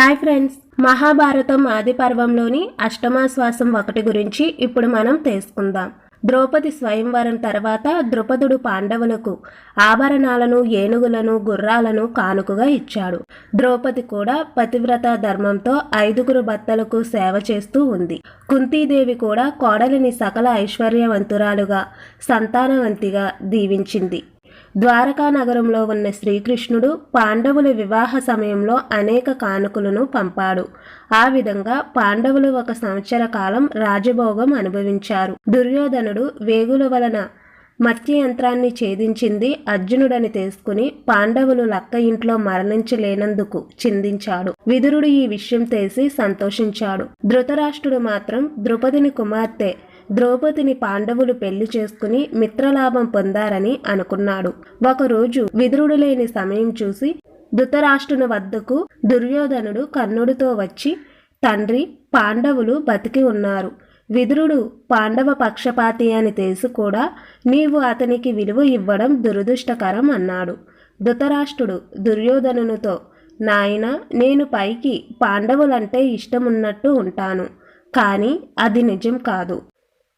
Hi friends, Mahabharatam ఆది పర్వంలోని అష్టమాశ్వాసం 1 గురించి ఇప్పుడు మనం తెలుసుకుందాం. ద్రౌపది స్వయంవరం తర్వాత ద్రుపదుడు పాండవులకు ఆభరణాలను, ఏనుగులను, గుర్రాలను కానుకగా ఇచ్చాడు. ద్రౌపది కూడా పతివ్రత ధర్మంతో 5 భర్తలకు సేవ చేస్తూ ఉంది. కుంతీదేవి కూడా కోడలిని సకల ఐశ్వర్యవంతురాలుగా, సంతానవంతిగా దీవించింది. ద్వారకా నగరంలో ఉన్న శ్రీకృష్ణుడు పాండవుల వివాహ సమయంలో అనేక కానుకలను పంపాడు. ఆ విధంగా పాండవులు 1 సంవత్సర కాలం రాజభోగం అనుభవించారు. దుర్యోధనుడు వేగుల వలన మత్స్యయంత్రాన్ని ఛేదించింది అర్జునుడని తెలుసుకుని పాండవులు లక్క ఇంట్లో మరణించలేనందుకు చిందించాడు. విదురుడు ఈ విషయం తెలిసి సంతోషించాడు. ధృతరాష్ట్రుడు మాత్రం ద్రౌపదిని కుమార్తె ద్రౌపదిని పాండవులు పెళ్లి చేసుకుని మిత్రలాభం పొందారని అనుకున్నాడు. ఒకరోజు విదురుడు లేని సమయం చూసి ధృతరాష్ట్రుని వద్దకు దుర్యోధనుడు కర్ణుడితో వచ్చి, తండ్రి, పాండవులు బతికి ఉన్నారు. విదురుడు పాండవ పక్షపాతి అని తెలిసి కూడా నీవు అతనికి విలువ ఇవ్వడం దురదృష్టకరం అన్నాడు. ధృతరాష్ట్రుడు దుర్యోధనునితో, నాయనా, నేను పైకి పాండవులంటే ఇష్టమున్నట్టు ఉంటాను, కానీ అది నిజం కాదు.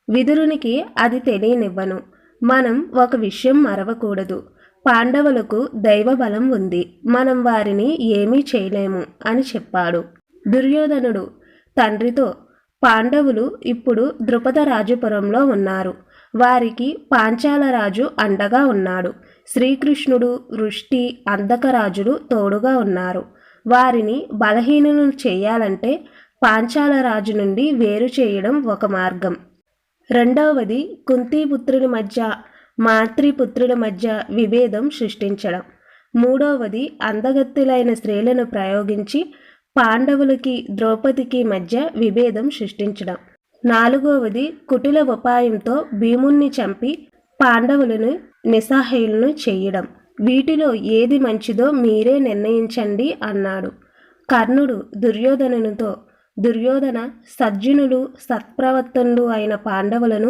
విదురునికి అది తెలియనివ్వను. మనం ఒక విషయం మరవకూడదు. పాండవులకు దైవ బలం ఉంది. మనం వారిని ఏమీ చేయలేము అని చెప్పాడు. దుర్యోధనుడు తండ్రితో, పాండవులు ఇప్పుడు ద్రుపద రాజపురంలో ఉన్నారు. వారికి పాంచాల రాజు అండగా ఉన్నాడు. శ్రీకృష్ణుడు, వృష్టి, అంధకరాజులు తోడుగా ఉన్నారు. వారిని బలహీనులను చేయాలంటే పాంచాల రాజు నుండి వేరు చేయడం ఒక మార్గం. రెండవది, కుంతీపుత్రుల మధ్య, మాతృపుత్రుల మధ్య విభేదం సృష్టించడం. మూడవది, అందగత్తులైన స్త్రీలను ప్రయోగించి పాండవులకి, ద్రౌపదికి మధ్య విభేదం సృష్టించడం. నాలుగవది, కుటిల ఉపాయంతో భీముణ్ణి చంపి పాండవులను నిస్సహాయులను చేయడం. వీటిలో ఏది మంచిదో మీరే నిర్ణయించండి అన్నాడు. కర్ణుడు దుర్యోధనునితో, దుర్యోధన, సజ్జనులు, సత్ప్రవర్తనులు అయిన పాండవులను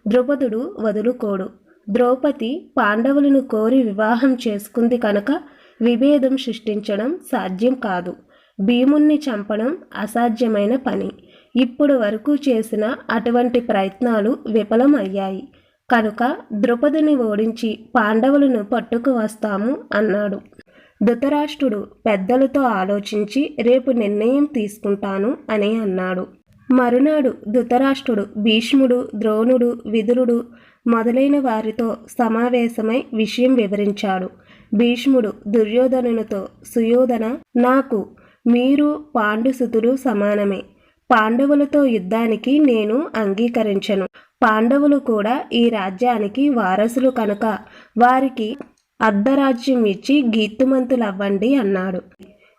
ద్రుపదుడు వదులుకోడు. ద్రౌపది పాండవులను కోరి వివాహం చేసుకుంది కనుక విభేదం సృష్టించడం సాధ్యం కాదు. భీముణ్ణి చంపడం అసాధ్యమైన పని. ఇప్పుడు వరకు చేసిన అటువంటి ప్రయత్నాలు విఫలం అయ్యాయి కనుక ద్రౌపదిని ఓడించి పాండవులను పట్టుకు వస్తాము అన్నాడు. ధృతరాష్ట్రుడు పెద్దలతో ఆలోచించి రేపు నిర్ణయం తీసుకుంటాను అని అన్నాడు. మరునాడు ధృతరాష్ట్రుడు భీష్ముడు, ద్రోణుడు, విదురుడు మొదలైన వారితో సమావేశమై విషయం వివరించాడు. భీష్ముడు దుర్యోధనునితో, సుయోధన, నాకు మీరు పాండుసుతులు సమానమే. పాండవులతో యుద్ధానికి నేను అంగీకరించను. పాండవులు కూడా ఈ రాజ్యానికి వారసులు కనుక వారికి అర్ధరాజ్యం ఇచ్చి గీర్తిమంతులవ్వండి అన్నాడు.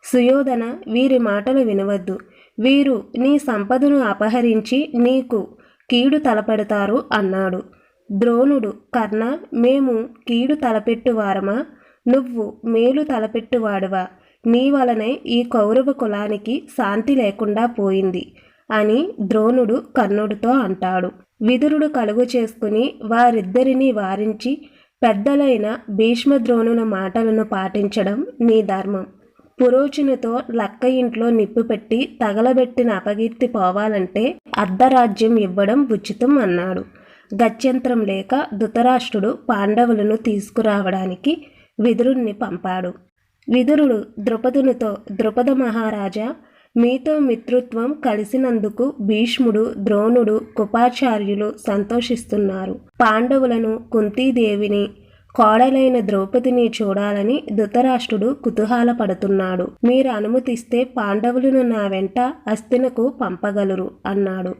సుయోధన, వీరి మాటలు వినవద్దు. వీరు నీ సంపదను అపహరించి నీకు కీడు తలపెడతారు అన్నాడు. ద్రోణుడు, కర్ణ, మేము కీడు తలపెట్టువారమా? నువ్వు మేలు తలపెట్టువాడువా? నీ వలనే ఈ కౌరవ కులానికి శాంతి లేకుండా పోయింది అని ద్రోణుడు కర్ణుడితో అంటాడు. విదురుడు కలుగు చేసుకుని వారిద్దరినీ వారించి పెద్దలైన భీష్మద్రోణుల మాటలను పాటించడం నీ ధర్మం. పురోచనతో లక్క ఇంట్లో నిప్పు పెట్టి తగలబెట్టిన అపకీర్తి పోవాలంటే అర్ధరాజ్యం ఇవ్వడం ఉచితం అన్నాడు. గత్యంతరం లేక ధృతరాష్ట్రుడు పాండవులను తీసుకురావడానికి విదురుణ్ణి పంపాడు. విదురుడు ద్రౌపదునితో, ద్రౌపద మహారాజా, మీతో మిత్రుత్వం కలిసినందుకు భీష్ముడు, ద్రోణుడు, కృపాచార్యులు సంతోషిస్తున్నారు. పాండవులను, కుంతీదేవిని, కోడలైన ద్రౌపదిని చూడాలని ధృతరాష్ట్రుడు కుతూహలపడుతున్నాడు. మీరు అనుమతిస్తే పాండవులను నా వెంట హస్తినకు పంపగలరు అన్నాడు.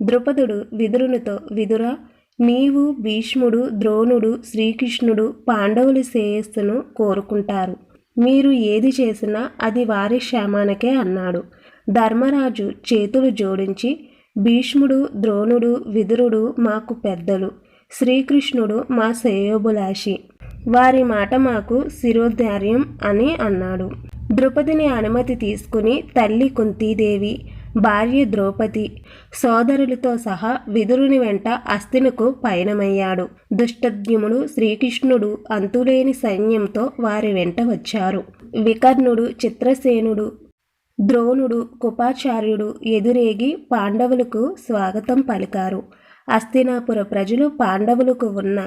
ద్రౌపదుడు విదురునితో, విదురా, నీవు, భీష్ముడు, ద్రోణుడు, శ్రీకృష్ణుడు పాండవుల శ్రేయస్సును కోరుకుంటారు. మీరు ఏది చేసినా అది వారి క్షేమానికే అన్నాడు. ధర్మరాజు చేతులు జోడించి, భీష్ముడు, ద్రోణుడు, విదురుడు మాకు పెద్దలు. శ్రీకృష్ణుడు మా శ్రేయోభిలాషి. వారి మాట మాకు శిరోధార్యం అని అన్నాడు. ద్రౌపదిని అనుమతి తీసుకుని తల్లి కుంతీదేవి, భార్య ద్రౌపది, సోదరులతో సహా విదురుని వెంట హస్తినకు పయనమయ్యాడు. దుష్టద్యుమ్నుడు, శ్రీకృష్ణుడు అంతులేని సైన్యంతో వారి వెంట వచ్చారు. వికర్ణుడు, చిత్రసేనుడు, ద్రోణుడు, కృపాచార్యుడు ఎదురేగి పాండవులకు స్వాగతం పలికారు. హస్తినాపుర ప్రజలు పాండవులకు ఉన్న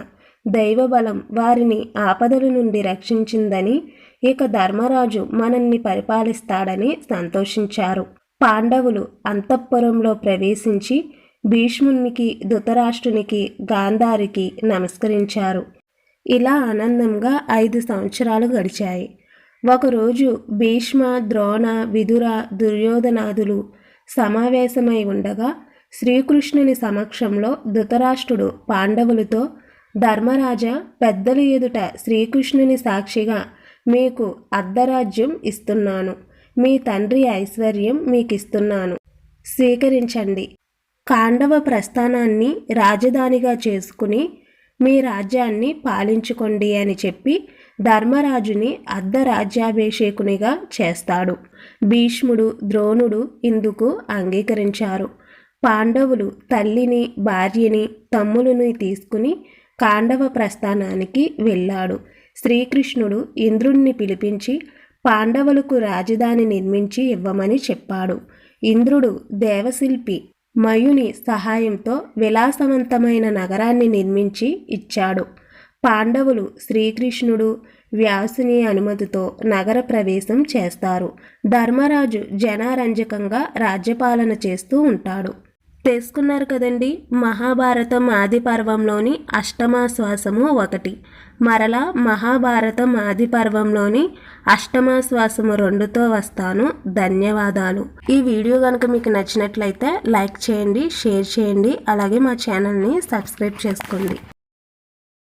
దైవబలం వారిని ఆపదల నుండి రక్షించిందని, ఇక ధర్మరాజు మనల్ని పరిపాలిస్తాడని సంతోషించారు. పాండవులు అంతఃపురంలో ప్రవేశించి భీష్మునికి, ధృతరాష్ట్రునికి, గాంధారికి నమస్కరించారు. ఇలా ఆనందంగా 5 సంవత్సరాలు గడిచాయి. ఒకరోజు భీష్మ, ద్రోణ, విదుర, దుర్యోధనాదులు సమావేశమై ఉండగా శ్రీకృష్ణుని సమక్షంలో ధృతరాష్ట్రుడు పాండవులతో, ధర్మరాజా, పెద్దల ఎదుట శ్రీకృష్ణుని సాక్షిగా మీకు అర్ధరాజ్యం ఇస్తున్నాను. మీ తండ్రి ఐశ్వర్యం మీకిస్తున్నాను, స్వీకరించండి. కాండవ ప్రస్థానాన్ని రాజధానిగా చేసుకుని మీ రాజ్యాన్ని పాలించుకోండి అని చెప్పి ధర్మరాజుని అర్ధరాజ్యాభిషేకునిగా చేస్తాడు. భీష్ముడు, ద్రోణుడు ఇందుకు అంగీకరించారు. పాండవులు తల్లిని, భార్యని, తమ్ములని తీసుకుని కాండవ ప్రస్థానానికి వెళ్ళాడు. శ్రీకృష్ణుడు ఇంద్రుణ్ణి పిలిపించి పాండవులకు రాజధాని నిర్మించి ఇవ్వమని చెప్పాడు. ఇంద్రుడు దేవశిల్పి మయుని సహాయంతో విలాసవంతమైన నగరాన్ని నిర్మించి ఇచ్చాడు. పాండవులు శ్రీకృష్ణుడు, వ్యాసుని అనుమతితో నగర ప్రవేశం చేస్తారు. ధర్మరాజు జనారంజకంగా రాజ్యపాలన చేస్తూ ఉంటాడు. తెలుసుకున్నారు కదండి, మహాభారతం ఆది పర్వంలోని అష్టమాశ్వాసము 1. మరలా మహాభారతం ఆది పర్వంలోని అష్టమాశ్వాసము 2తో వస్తాను. ధన్యవాదాలు. ఈ వీడియో కనుక మీకు నచ్చినట్లయితే లైక్ చేయండి, షేర్ చేయండి, అలాగే మా ఛానల్ని సబ్స్క్రైబ్ చేసుకోండి.